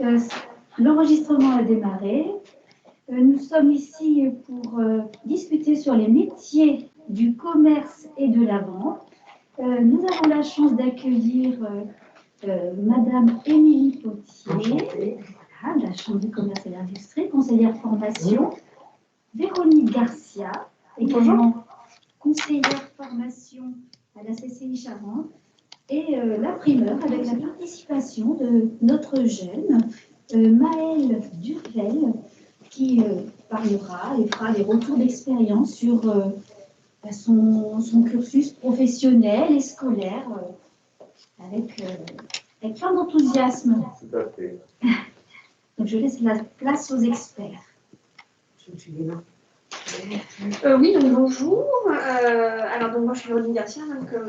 Euh, L'enregistrement a démarré. Nous sommes ici pour discuter sur les métiers du commerce et de la vente. Nous avons la chance d'accueillir Madame Émilie Potier, de la Chambre du commerce et de l'industrie, conseillère formation, Véronique Garcia, également conseillère formation à la CCI Charente, et la primeur avec la participation de notre jeune Maëlle Durvel, qui parlera et fera des retours d'expérience sur son cursus professionnel et scolaire avec plein d'enthousiasme. Tout à fait. Donc je laisse la place aux experts. Oui, donc bonjour. Alors donc moi je suis Véronique Garcia,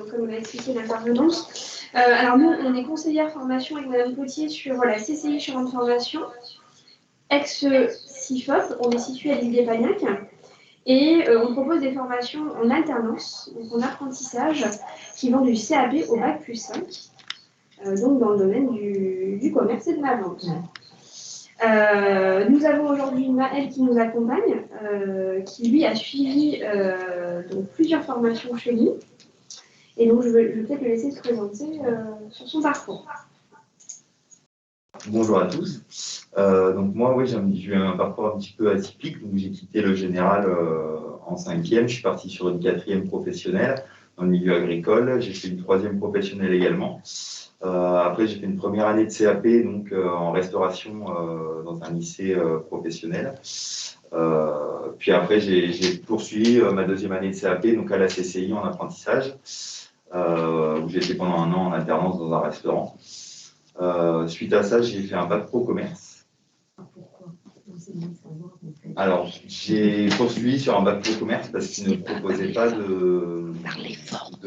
comme l'a expliqué l'intervenante. Alors nous, on est conseillère formation avec Madame Potier sur la CCI Charente Formation, ex-CIFOP, on est situé à l'île d'Épagnac. Et on propose des formations en alternance, donc en apprentissage, qui vont du CAP au Bac+5, donc dans le domaine du commerce et de la vente. Nous avons aujourd'hui Maëlle qui nous accompagne, qui lui a suivi donc plusieurs formations chez nous. Et donc je vais peut-être le laisser se présenter sur son parcours. Bonjour à tous. Donc moi, oui, j'ai eu un parcours un petit peu atypique. Donc j'ai quitté le général en 5e. Je suis parti sur une 4e professionnelle dans le milieu agricole. J'ai fait une 3e professionnelle également. Après, j'ai fait une première année de CAP donc en restauration dans un lycée professionnel. Puis après, j'ai poursuivi ma 2e année de CAP donc à la CCI en apprentissage, où j'ai été pendant un an en alternance dans un restaurant. Suite à ça, j'ai fait un bac pro commerce. Pourquoi? C'est bien de savoir, en fait. Alors, j'ai poursuivi sur un bac pro commerce parce qu'il ne proposait pas de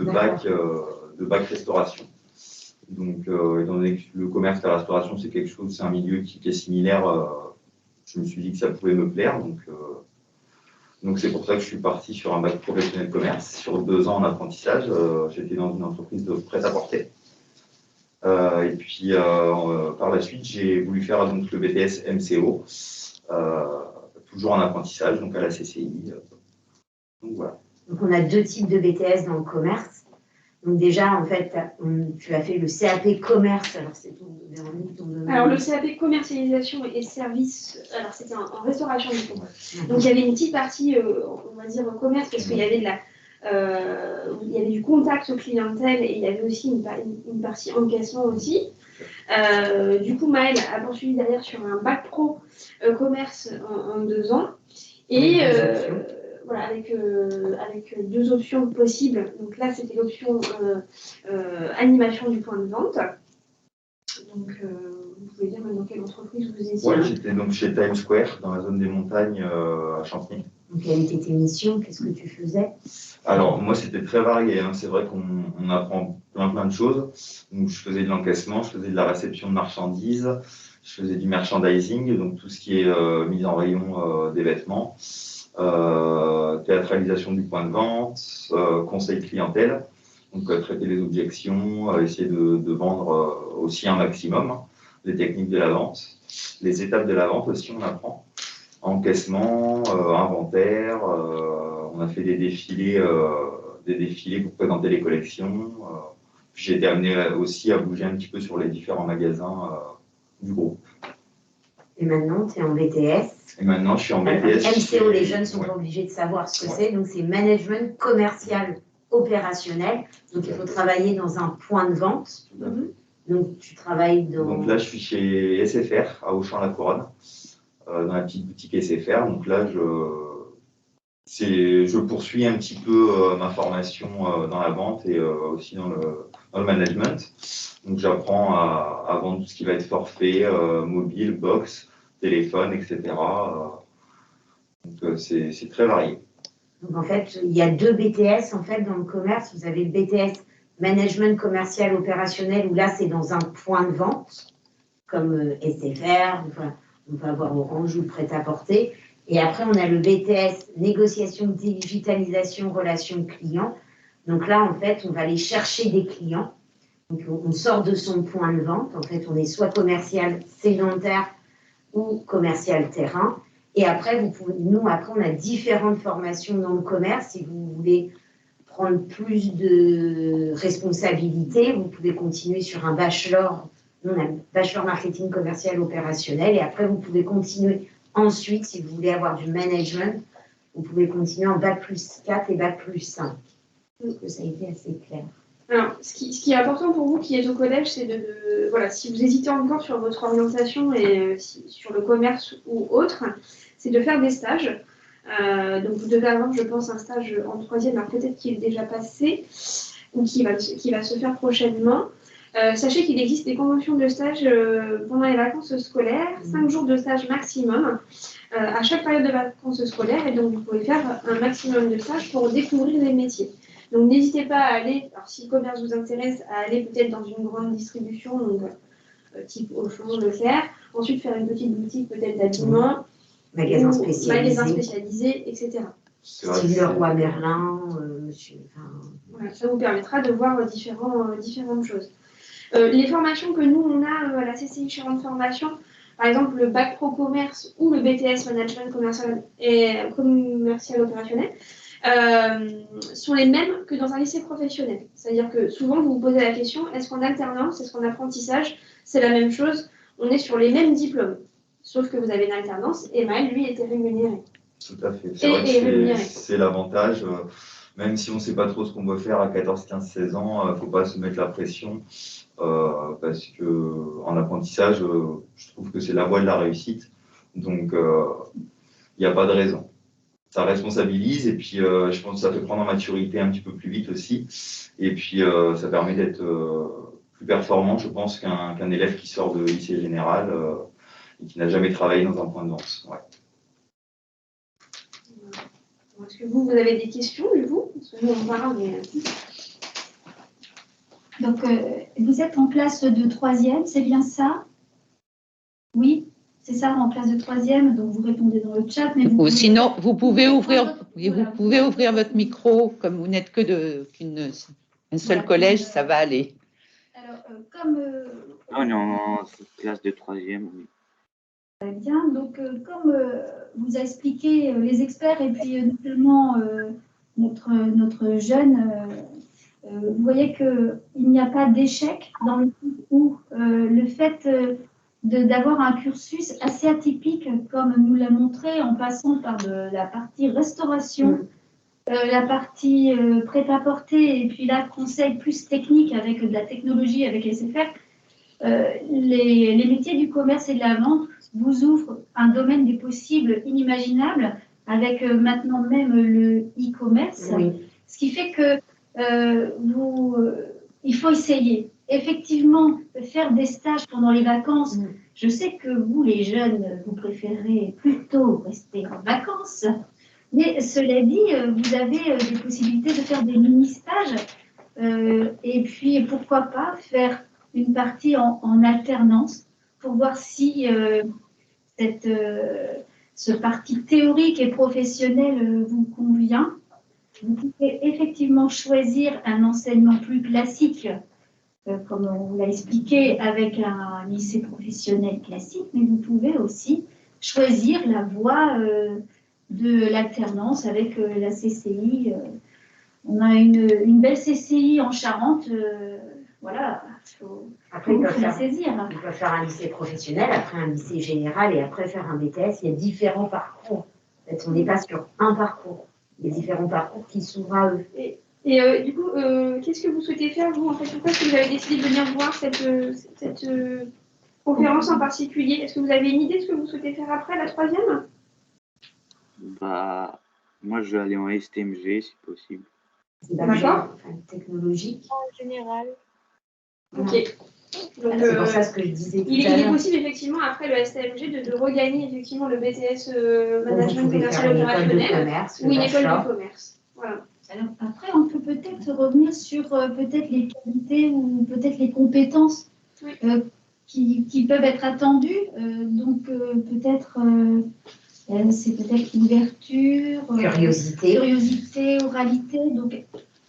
bac restauration. Donc, étant donné que le commerce et la restauration, c'est quelque chose, c'est un milieu qui est similaire, je me suis dit que ça pouvait me plaire. Donc c'est pour ça que je suis parti sur un bac professionnel de commerce, sur 2 ans en apprentissage. J'étais dans une entreprise de prêt-à-porter. Et puis, par la suite, j'ai voulu faire donc, le BTS MCO, toujours en apprentissage, donc à la CCI. Donc voilà. Donc on a 2 types de BTS dans le commerce. Donc déjà, en fait, tu as fait le CAP commerce. Alors c'est Véronique, ton domaine. Alors le CAP commercialisation et services, alors c'était en restauration du coup. Donc il y avait une petite partie, on va dire commerce, parce qu'il y avait il y avait du contact clientèle et il y avait aussi une partie encaissement aussi. Du coup, Maëlle a poursuivi derrière sur un bac pro commerce en 2 ans. Et voilà, avec 2 options possibles. Donc là, c'était l'option animation du point de vente. Donc, vous pouvez dire dans quelle entreprise vous étiez? Oui, j'étais donc chez Times Square, dans la zone des montagnes à Champigny. Donc, quelles étaient tes missions? Qu'est-ce que tu faisais? Alors, moi, c'était très varié. Hein. C'est vrai qu'on apprend plein de choses. Donc, je faisais de l'encaissement, je faisais de la réception de marchandises, je faisais du merchandising, donc tout ce qui est mise en rayon des vêtements, théâtralisation du point de vente, conseil clientèle, donc traiter les objections, essayer de vendre aussi un maximum, hein, les techniques de la vente, les étapes de la vente aussi, on apprend. Encaissement, inventaire, on a fait des défilés pour présenter les collections. Puis j'ai été amené aussi à bouger un petit peu sur les différents magasins du groupe. Et maintenant, tu es en BTS. Et maintenant, je suis en BTS. MCO, les jeunes ne sont pas obligés de savoir ce que c'est. Donc, c'est management commercial opérationnel. Donc, il faut travailler dans un point de vente. Donc, tu travailles dans... Donc là, je suis chez SFR, à Auchan-la-Couronne, dans la petite boutique SFR. Donc là, je poursuis un petit peu ma formation dans la vente et aussi dans le management. Donc j'apprends à vendre tout ce qui va être forfait, mobile, box, téléphone, etc. Donc c'est très varié. Donc en fait, il y a 2 BTS en fait dans le commerce. Vous avez le BTS management commercial opérationnel où là c'est dans un point de vente comme SFR, enfin, on peut avoir Orange ou prêt-à-porter. Et après on a le BTS négociation, digitalisation, relations clients. Donc là en fait on va aller chercher des clients. Donc, on sort de son point de vente. En fait, on est soit commercial sédentaire ou commercial terrain. Et après, après, on a différentes formations dans le commerce. Si vous voulez prendre plus de responsabilités, vous pouvez continuer sur un bachelor. Nous, on a un bachelor marketing commercial opérationnel. Et après, vous pouvez continuer ensuite, si vous voulez avoir du management, vous pouvez continuer en bac+4 et bac+5. Est-ce que ça a été assez clair? Alors, ce qui est important pour vous qui êtes au collège, c'est voilà, si vous hésitez encore sur votre orientation et sur le commerce ou autre, c'est de faire des stages. Donc, vous devez avoir, je pense, un stage en 3e, alors peut-être qu'il est déjà passé ou qui va se faire prochainement. Sachez qu'il existe des conventions de stage pendant les vacances scolaires, 5 jours de stage maximum à chaque période de vacances scolaires, et donc vous pouvez faire un maximum de stages pour découvrir les métiers. Donc n'hésitez pas à aller, alors si le commerce vous intéresse, à aller peut-être dans une grande distribution, donc type Auchan, Leclerc, ensuite faire une petite boutique peut-être d'habillement, magasin spécialisé, etc. Style Leroy Merlin, monsieur. Voilà, ça vous permettra de voir différentes choses. Les formations que nous, on a à la CCI Charente Formation, par exemple le Bac Pro Commerce ou le BTS Management commercial opérationnel, sont les mêmes que dans un lycée professionnel. C'est-à-dire que souvent, vous vous posez la question, est-ce qu'en alternance, est-ce qu'en apprentissage, c'est la même chose? On est sur les mêmes diplômes, sauf que vous avez une alternance, et Maël, lui, était rémunéré. Tout à fait. C'est vrai que c'est l'avantage. Même si on ne sait pas trop ce qu'on veut faire à 14, 15, 16 ans, il ne faut pas se mettre la pression. Parce qu'en apprentissage, je trouve que c'est la voie de la réussite. Donc, il n'y a pas de raison. Ça responsabilise et puis je pense que ça fait prendre en maturité un petit peu plus vite aussi. Et puis ça permet d'être plus performant, je pense, qu'un élève qui sort de lycée général et qui n'a jamais travaillé dans un point de vente. Ouais. Est-ce que vous avez des questions, du coup? Parce que nous, on parle, mais... Donc, vous êtes en classe de 3e, c'est bien ça? Oui, c'est ça, en classe de 3e, donc vous répondez dans le chat. Mais Ou sinon, vous pouvez ouvrir votre micro, comme vous n'êtes que qu'un seul collège, ça va aller. Alors, comme... on est en classe de 3e, oui. Très bien, donc comme vous a expliqué les experts et puis notamment notre jeune, vous voyez qu'il n'y a pas d'échec dans le sens où le fait d'avoir un cursus assez atypique, comme nous l'a montré en passant par la partie restauration, la partie prêt-à-porter et puis là, conseil plus technique avec de la technologie, avec SFR, les métiers du commerce et de la vente vous ouvrent un domaine des possibles inimaginables avec maintenant même le e-commerce, oui. Ce qui fait que il faut essayer. Effectivement, faire des stages pendant les vacances, je sais que vous, les jeunes, vous préférez plutôt rester en vacances, mais cela dit, vous avez des possibilités de faire des mini-stages et puis pourquoi pas faire une partie en alternance pour voir si ce parti théorique et professionnel vous convient. Vous pouvez effectivement choisir un enseignement plus classique, comme on vous l'a expliqué, avec un lycée professionnel classique, mais vous pouvez aussi choisir la voie de l'alternance avec la CCI. On a une belle CCI en Charente. Voilà, après, ils peuvent faire un lycée professionnel, après un lycée général et après faire un BTS. Il y a différents parcours. En fait, on n'est pas sur un parcours. Il y a différents parcours qui s'ouvrent à eux. Et du coup, qu'est-ce que vous souhaitez faire, vous, en fait? Pourquoi est-ce que vous avez décidé de venir voir cette conférence en particulier? Est-ce que vous avez une idée de ce que vous souhaitez faire après, la 3e? Bah, moi, je vais aller en STMG, si possible. D'accord. Technologique. En général. Ok. Donc, c'est pour ça ce que je disais tout à l'heure. Il est possible effectivement après le STMG de regagner effectivement le BTS Management Commercial Opérationnel ou une école de commerce. Voilà. Alors après, on peut peut-être revenir sur peut-être les qualités ou peut-être les compétences qui peuvent être attendues. Donc peut-être c'est peut-être l'ouverture, curiosité, oralité. Donc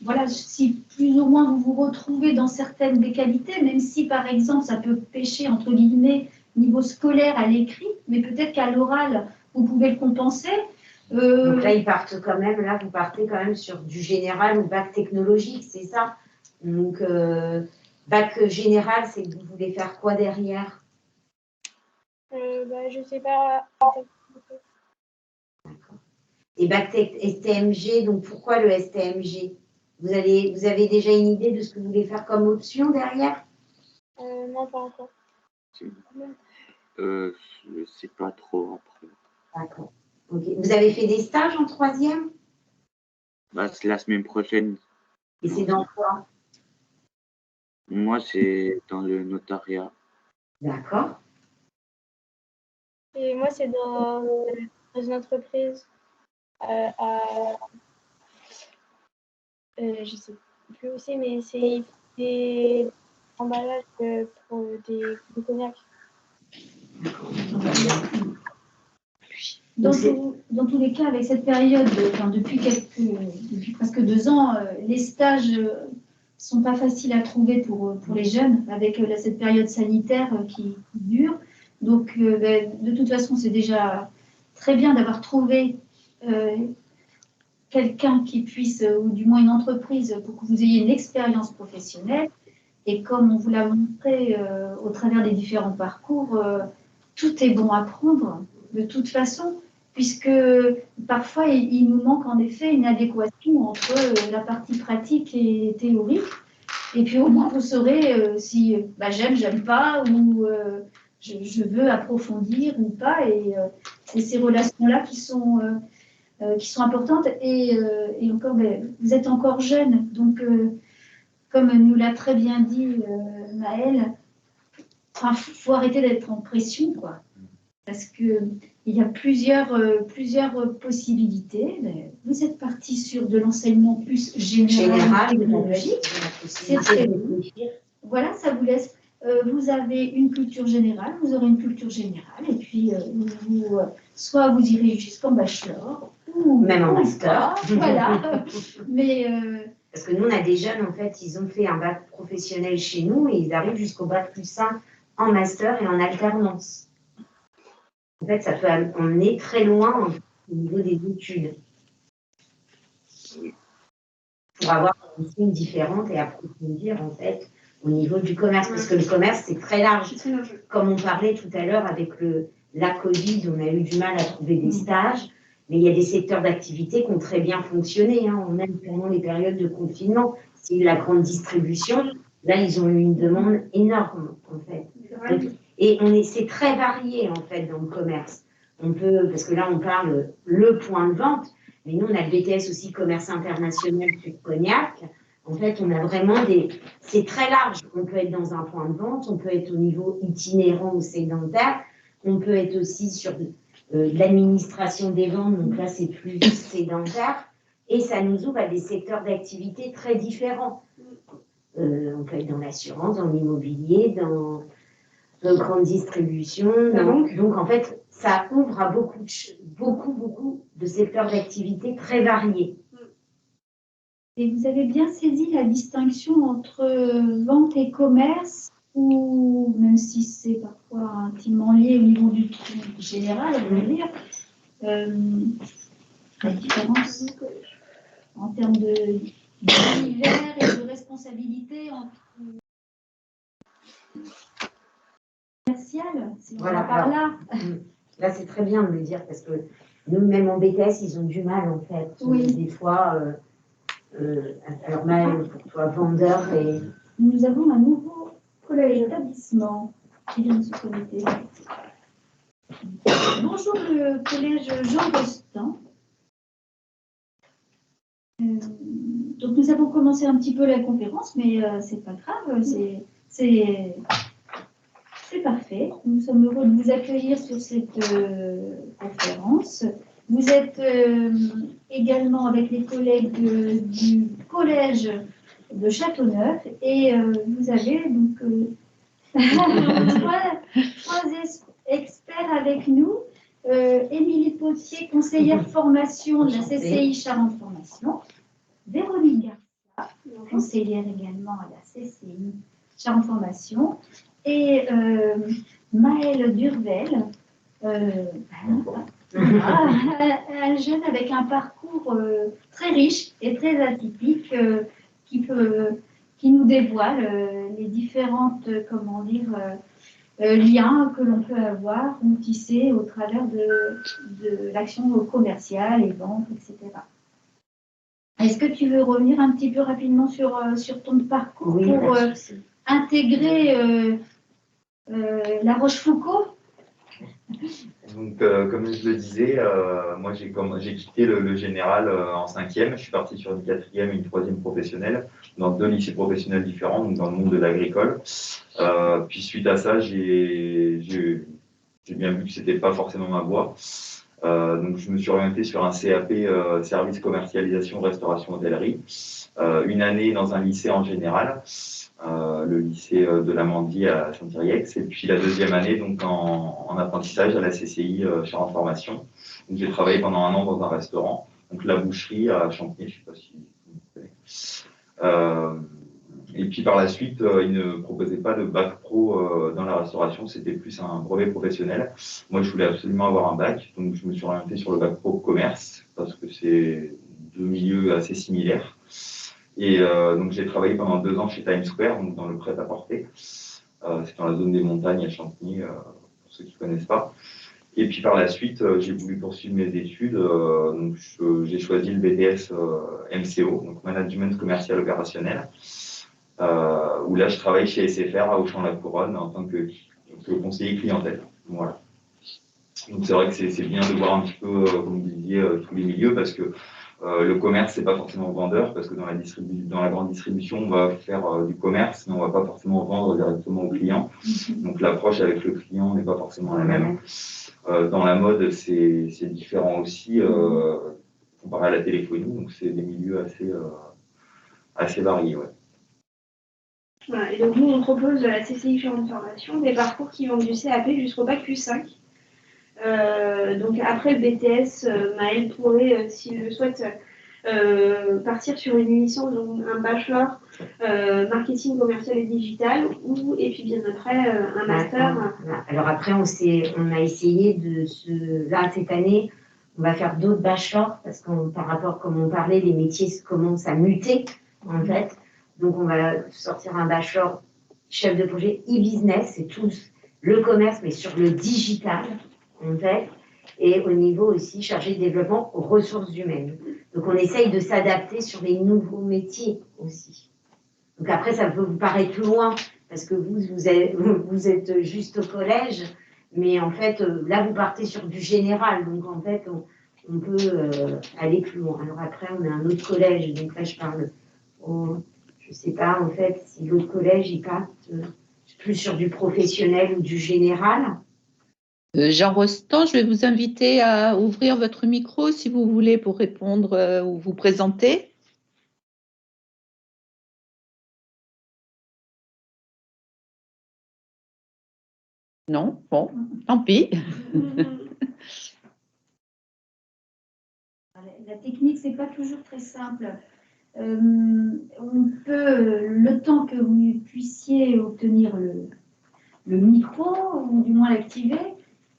voilà, si plus ou moins vous vous retrouvez dans certaines des qualités, même si par exemple ça peut pêcher entre guillemets niveau scolaire à l'écrit, mais peut-être qu'à l'oral vous pouvez le compenser. Donc là, ils partent quand même, là, vous partez quand même sur du général ou bac technologique, c'est ça? Donc, bac général, c'est que vous voulez faire quoi derrière? Je sais pas. D'accord. Et bac STMG, donc pourquoi le STMG? Vous avez déjà une idée de ce que vous voulez faire comme option derrière? Non, pas encore. Je sais pas trop après. D'accord. Ok. Vous avez fait des stages en troisième? Bah, c'est la semaine prochaine. Et c'est dans quoi? Moi, c'est dans le notariat. D'accord. Et moi, c'est dans une entreprise je sais plus où c'est, mais c'est des emballages pour des cognacs. Dans tous les cas, avec cette période, depuis presque 2 ans, les stages sont pas faciles à trouver pour les jeunes, avec cette période sanitaire qui dure. Donc, de toute façon, c'est déjà très bien d'avoir trouvé quelqu'un qui puisse, ou du moins une entreprise, pour que vous ayez une expérience professionnelle. Et comme on vous l'a montré au travers des différents parcours, tout est bon à prendre de toute façon, puisque parfois il nous manque en effet une adéquation entre la partie pratique et théorique. Et puis au moins vous saurez si j'aime pas, ou je veux approfondir ou pas. Et c'est ces relations-là qui sont importantes. Et encore, vous êtes encore jeune, donc comme nous l'a très bien dit Maëlle, faut arrêter d'être en pression, quoi. Parce qu'il y a plusieurs possibilités. Vous êtes parti sur de l'enseignement plus général technologique. C'est très bien. Voilà, ça vous laisse. Vous avez une culture générale, vous aurez une culture générale, et puis soit vous irez jusqu'en bachelor, ou même en master. Voilà. Mais parce que nous, on a des jeunes, en fait, ils ont fait un bac professionnel chez nous et ils arrivent jusqu'au bac +1 en master et en alternance. En fait, on est très loin au niveau des études. Pour avoir une ligne différente et approfondir, en fait, au niveau du commerce. Parce que le commerce, c'est très large. Comme on parlait tout à l'heure avec la Covid, on a eu du mal à trouver des stages. Mais il y a des secteurs d'activité qui ont très bien fonctionné. On a pendant les périodes de confinement. C'est la grande distribution. Là, ils ont eu une demande énorme, en fait. Et c'est très varié, en fait, dans le commerce. Parce que là, on parle le point de vente, mais nous, on a le BTS aussi commerce international sur Cognac. En fait, on a vraiment c'est très large. On peut être dans un point de vente, on peut être au niveau itinérant ou sédentaire, on peut être aussi sur l'administration des ventes, donc là, c'est plus sédentaire. Et ça nous ouvre à des secteurs d'activité très différents. On peut être dans l'assurance, dans l'immobilier, dans grande distribution. Donc, en fait, ça ouvre à beaucoup de secteurs d'activité très variés. Et vous avez bien saisi la distinction entre vente et commerce, ou même si c'est parfois intimement lié au niveau du général, on va dire, la différence en termes d'univers et de responsabilité entre commercial, si on va par là. Là, c'est très bien de le dire parce que nous, même en BTS, ils ont du mal en fait. Oui. Des fois, alors mal pour toi, vendeur et. Nous avons un nouveau collège d'établissement qui vient de se connecter. Bonjour le collège Jean Bostan. Donc nous avons commencé un petit peu la conférence, mais c'est pas grave, c'est parfait. Nous sommes heureux de vous accueillir sur cette conférence. Vous êtes également avec les collègues du collège de Châteauneuf et vous avez donc trois experts avec nous. Émilie Potier, conseillère formation de la CCI Charente Formation. Véronique Garcia, conseillère également à la CCI Charente Formation. Et Maëlle Durvel, un jeune avec un parcours très riche et très atypique qui nous dévoile les différentes, liens que l'on peut avoir ou tisser au travers de l'action commerciale et vente, etc. Est-ce que tu veux revenir un petit peu rapidement sur ton parcours pour intégrer La Rochefoucauld? Donc, comme je le disais, moi j'ai quitté le général en 5e, je suis parti sur une 4e et une 3e professionnelle, dans 2 lycées professionnels différents, donc dans le monde de l'agricole. Puis suite à ça, j'ai bien vu que c'était pas forcément ma voie. Donc je me suis orienté sur un CAP service commercialisation restauration hôtellerie, une année dans un lycée en général, le lycée de la Mandie à Saint-Iriex, et puis la 2e année donc en apprentissage à la CCI Charente Formation. Donc j'ai travaillé pendant 1 an dans un restaurant, donc la boucherie à Champigny, je ne sais pas si vous connaissez. Et puis par la suite, ils ne proposaient pas de bac pro dans la restauration, c'était plus un brevet professionnel. Moi, je voulais absolument avoir un bac, donc je me suis orienté sur le bac pro commerce, parce que c'est 2 milieux assez similaires. Et donc j'ai travaillé pendant 2 ans chez Times Square, donc dans le prêt-à-porter. C'est dans la zone des montagnes à Champigny, pour ceux qui ne connaissent pas. Et puis par la suite, j'ai voulu poursuivre mes études, donc j'ai choisi le BTS MCO, donc Management Commercial Opérationnel. Où là je travaille chez SFR à Auchan-la-Couronne en tant que conseiller clientèle. Voilà. Donc c'est vrai que c'est bien de voir un petit peu, comme vous disiez, tous les milieux, parce que le commerce, c'est pas forcément vendeur, parce que dans la grande distribution, on va faire du commerce, mais on va pas forcément vendre directement au client. Donc l'approche avec le client n'est pas forcément la même. Dans la mode, c'est différent aussi, comparé à la téléphonie, donc c'est des milieux assez variés. Ouais. Voilà, et donc nous, on propose à la CCI Charente Formation des parcours qui vont du CAP jusqu'au bac plus 5. Donc après le BTS, Maëlle pourrait, s'il le souhaite, partir sur une licence, donc un bachelor marketing commercial et digital, et puis bien après un master. Alors après, on a essayé là cette année, on va faire d'autres bachelors parce que par rapport, comme on parlait, les métiers commencent à muter en fait. Donc, on va sortir un bachelor chef de projet e-business, c'est tout le commerce, mais sur le digital, en fait, et au niveau aussi chargé de développement aux ressources humaines. Donc, on essaye de s'adapter sur les nouveaux métiers aussi. Donc, après, ça peut vous paraître loin, parce que vous êtes juste au collège, mais en fait, là, vous partez sur du général, donc en fait, on peut aller plus loin. Alors après, on a un autre collège, donc là, je parle je ne sais pas, en fait, si l'autre collège, il part plus sur du professionnel ou du général. Jean Rostand, je vais vous inviter à ouvrir votre micro si vous voulez pour répondre ou vous présenter. Non? Bon, tant pis. La technique, c'est pas toujours très simple. On peut, le temps que vous puissiez obtenir le micro, ou du moins l'activer,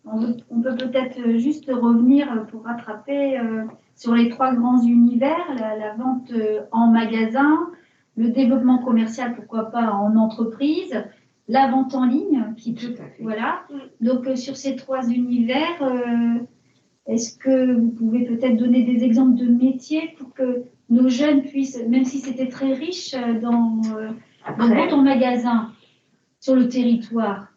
on peut peut-être juste revenir pour rattraper sur les 3 grands univers, la vente en magasin, le développement commercial, pourquoi pas en entreprise, la vente en ligne, voilà. Donc sur ces 3 univers, est-ce que vous pouvez peut-être donner des exemples de métiers pour que nos jeunes puissent, même si c'était très riche dans ton magasin, sur le territoire?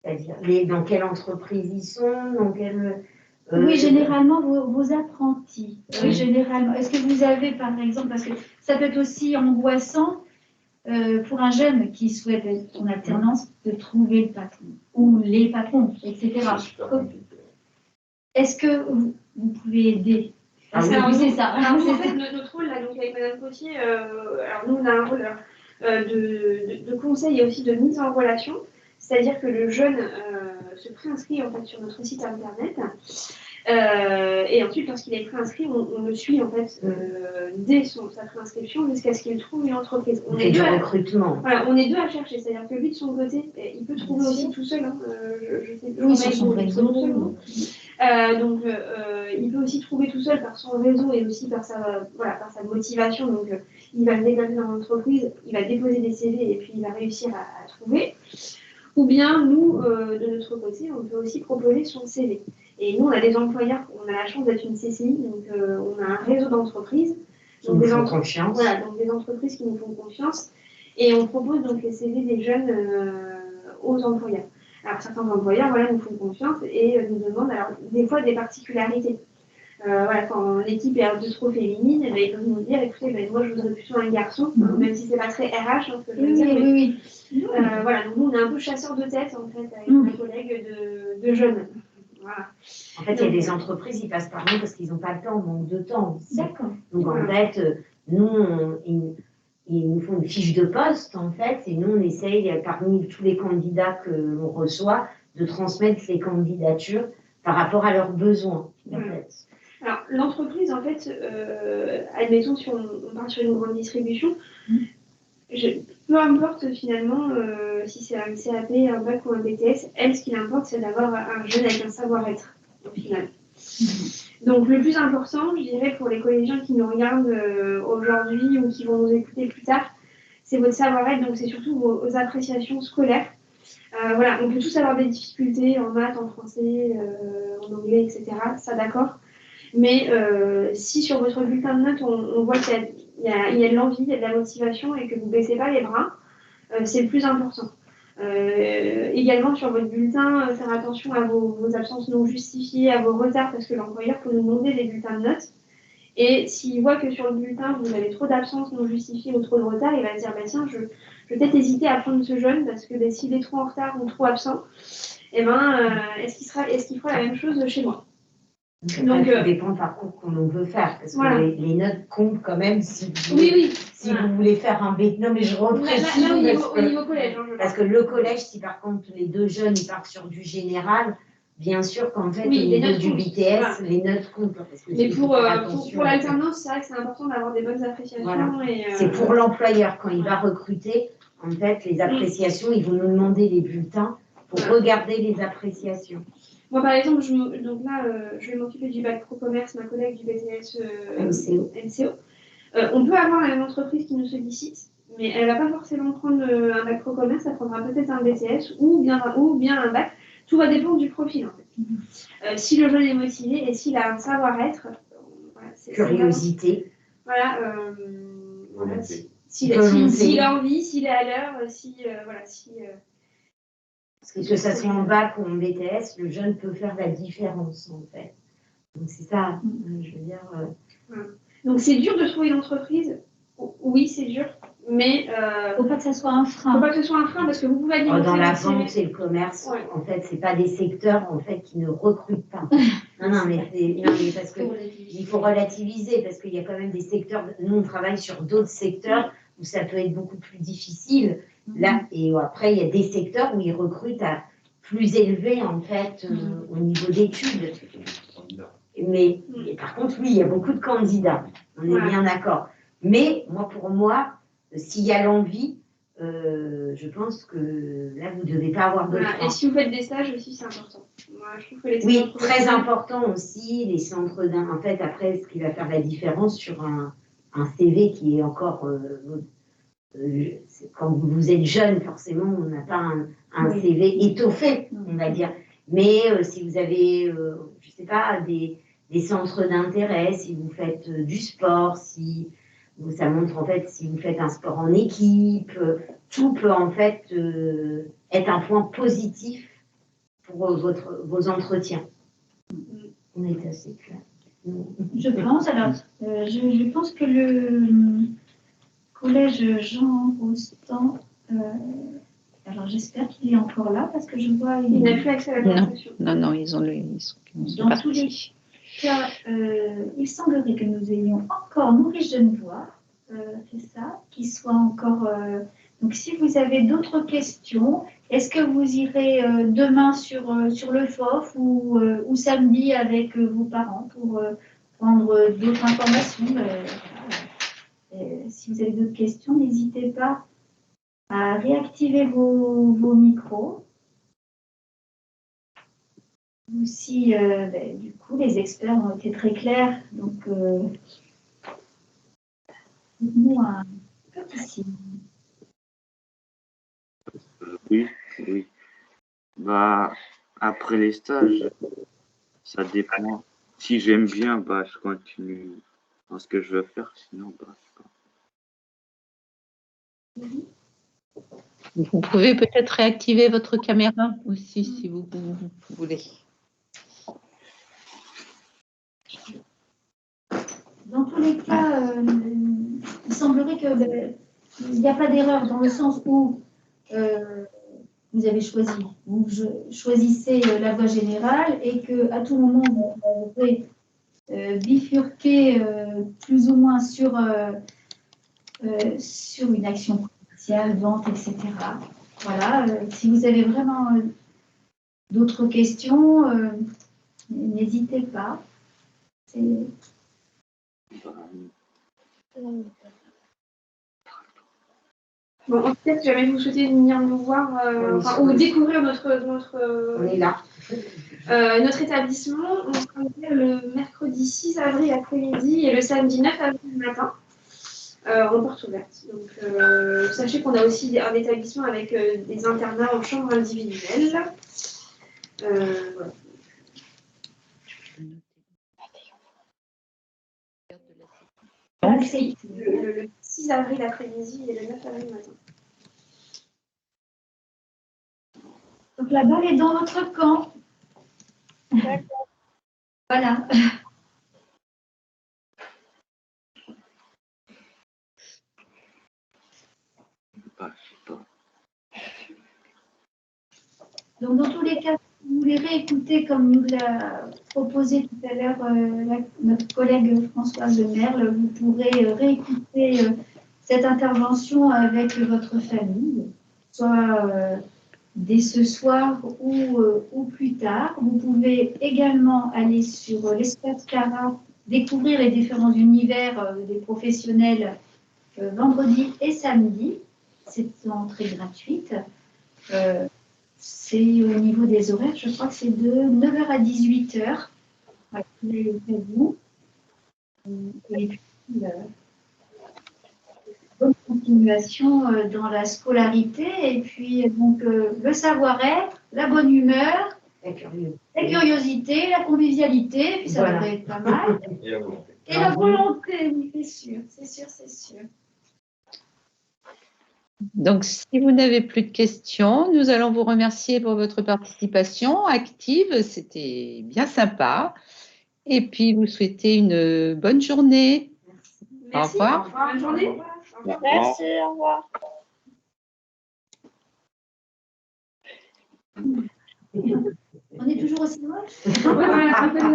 C'est-à-dire, dans quelle entreprise ils sont, dans quelle... Oui, généralement, vos apprentis. Oui, généralement. Est-ce que vous avez, par exemple, parce que ça peut être aussi angoissant pour un jeune qui souhaite être en alternance, de trouver le patron, ou les patrons, etc. Est-ce que vous pouvez aider? C'est ça. Alors, en fait, notre rôle, là, donc, avec Madame Potier, alors nous, on a un rôle de conseil et aussi de mise en relation. C'est-à-dire que le jeune se préinscrit en fait, sur notre site internet Et ensuite, lorsqu'il est préinscrit, on le suit en fait dès sa préinscription jusqu'à ce qu'il trouve une entreprise. On fait du recrutement. Voilà, on est deux à chercher, c'est-à-dire que lui, de son côté, il peut trouver aussi tout seul. Hein, je sais plus. Sur son réseau. Donc, il peut aussi trouver tout seul par son réseau et aussi par sa motivation. Donc, il va se dégager dans l'entreprise, il va déposer des CV et puis il va réussir à trouver. Ou bien, nous, de notre côté, on peut aussi proposer son CV. Et nous, on a des employeurs, on a la chance d'être une CCI, donc on a un réseau d'entreprises. Donc des confiance. Voilà, donc des entreprises qui nous font confiance. Et on propose donc les CV des jeunes aux employeurs. Alors certains employeurs nous font confiance et nous demandent alors, des fois des particularités. Quand l'équipe est un peu trop féminine, ils peuvent nous dire écoutez, moi je voudrais plutôt un garçon, même si c'est pas très RH, ce que je veux dire. Oui. Donc nous on est un peu chasseurs de tête en fait avec mes collègues de jeunes. Voilà. En fait, il y a des entreprises, ils passent par nous parce qu'ils n'ont pas le temps, manque de temps. D'accord. Donc en fait, nous, ils nous font une fiche de poste en fait, et nous on essaye parmi tous les candidats que l'on reçoit de transmettre les candidatures par rapport à leurs besoins. En fait. Alors, l'entreprise, en fait, admettons, si on part sur une grande distribution, peu importe finalement si c'est un CAP, un bac ou un BTS, ce qui importe, c'est d'avoir un jeune avec un savoir-être, au final. Donc, le plus important, je dirais, pour les collégiens qui nous regardent aujourd'hui ou qui vont nous écouter plus tard, c'est votre savoir-être, donc c'est surtout vos appréciations scolaires. On peut tous avoir des difficultés en maths, en français, en anglais, etc. Ça, d'accord. Mais si sur votre bulletin de notes, on voit qu'il y a de l'envie, il y a de la motivation et que vous ne baissez pas les bras, c'est le plus important. Également sur votre bulletin, faire attention à vos absences non justifiées, à vos retards, parce que l'employeur peut nous demander des bulletins de notes. Et s'il voit que sur le bulletin, vous avez trop d'absences non justifiées ou trop de retard, il va se dire tiens, je vais peut-être hésiter à prendre ce jeune parce que s'il est trop en retard ou trop absent, est-ce qu'il fera la même chose chez moi? Donc, ça dépend du parcours qu'on veut faire, parce que les notes comptent quand même si vous voulez faire un B. Non, mais je reprécise. Au niveau collège. Parce que le collège, si par contre les deux jeunes ils partent sur du général, bien sûr qu'en fait, au niveau du BTS, les notes comptent. Mais pour l'alternance, c'est vrai que c'est important d'avoir des bonnes appréciations. Voilà. C'est pour l'employeur, quand il va recruter, en fait, les appréciations, ils vont nous demander les bulletins pour regarder les appréciations. Moi, par exemple, je vais m'occuper du bac pro commerce, ma collègue du BTS MCO. On peut avoir la même entreprise qui nous sollicite, mais elle ne va pas forcément prendre un bac pro commerce, elle prendra peut-être un BTS ou bien un bac. Tout va dépendre du profil, en fait. Si le jeune est motivé et s'il a un savoir-être, curiosité. S'il a envie, s'il est à l'heure, Parce que ça soit en bac ou en BTS, le jeune peut faire la différence, en fait. Donc, c'est ça, je veux dire. Donc, c'est dur de trouver une entreprise. Oui, c'est dur, mais. Faut pas que ça soit un frein. Faut pas que ce soit un frein parce que vous pouvez alimenter. Dans la vente et le commerce, en fait, c'est pas des secteurs en fait qui ne recrutent pas. mais parce que il faut relativiser parce qu'il y a quand même des secteurs. Nous, on travaille sur d'autres secteurs où ça peut être beaucoup plus difficile. Là, et après, il y a des secteurs où ils recrutent à plus élevé, en fait, au niveau d'études. Mais par contre, oui, il y a beaucoup de candidats. On est bien d'accord. Mais pour moi, s'il y a l'envie, je pense que là, vous ne devez pas avoir de frein. Et si vous faites des stages aussi, c'est important. Moi, je trouve que très important aussi, les centres en fait, après, ce qui va faire la différence sur un CV qui est encore... quand vous êtes jeune, forcément, on n'a pas un CV étoffé, on va dire. Mais si vous avez, je ne sais pas, des centres d'intérêt, si vous faites du sport, ça montre en fait si vous faites un sport en équipe, tout peut en fait être un point positif pour vos entretiens. On est assez clair. Je pense, je pense que le collège Jean Rostand, alors j'espère qu'il est encore là parce que je vois... Il n'a plus accès à la conversation. Non, ils sont dans tous les cas, il semblerait que nous ayons encore Maurice Genevoix, c'est ça, qui soit encore... donc si vous avez d'autres questions, Est-ce que vous irez demain sur le FOF ou samedi avec vos parents pour prendre d'autres informations? Si vous avez d'autres questions, n'hésitez pas à réactiver vos micros. Ou si, du coup, les experts ont été très clairs, donc dites-nous un petit signe. Oui, oui. Bah, après les stages, ça dépend. Si j'aime bien, bah, je continue dans ce que je veux faire. Sinon, bah, je sais pas. Vous pouvez peut-être réactiver votre caméra aussi si vous voulez. Dans tous les cas, il semblerait qu'il n'y a pas d'erreur dans le sens où vous avez choisi, vous choisissez la voie générale et qu'à tout moment, vous pouvez bifurquer plus ou moins sur une action commerciale, vente, etc. Voilà, si vous avez vraiment d'autres questions, n'hésitez pas. Bon, en tout cas, si jamais vous souhaitez venir nous voir ou découvrir notre On est là. Notre établissement, on sera ouvert le mercredi 6 avril après-midi et le samedi 9 avril matin en porte ouverte. Donc, sachez qu'on a aussi un établissement avec des internats en chambre individuelle. Voilà. C'est le 6 avril après-midi et le 9 avril matin. Donc la balle est dans votre camp. D'accord. Voilà. Bah, je sais pas. Donc dans tous les cas, si vous voulez réécouter comme nous l'a proposé tout à l'heure notre collègue Françoise Merle, vous pourrez réécouter cette intervention avec votre famille, soit dès ce soir ou plus tard. Vous pouvez également aller sur l'espace Cara, découvrir les différents univers des professionnels vendredi et samedi. C'est entrée gratuite. C'est au niveau des horaires, je crois que c'est de 9h à 18h. Et puis, bonne continuation dans la scolarité. Et puis, donc, le savoir-être, la bonne humeur, la curiosité, la convivialité, puis ça Voilà. devrait être pas mal. Et la volonté. Et la volonté, oui, c'est sûr, c'est sûr, c'est sûr. Donc, si vous n'avez plus de questions, nous allons vous remercier pour votre participation active. C'était bien sympa. Et puis, vous souhaiter une bonne journée. Merci. Au revoir. Bonne journée. Au revoir. Merci, au revoir. On est toujours aussi loin? Ouais, un peu de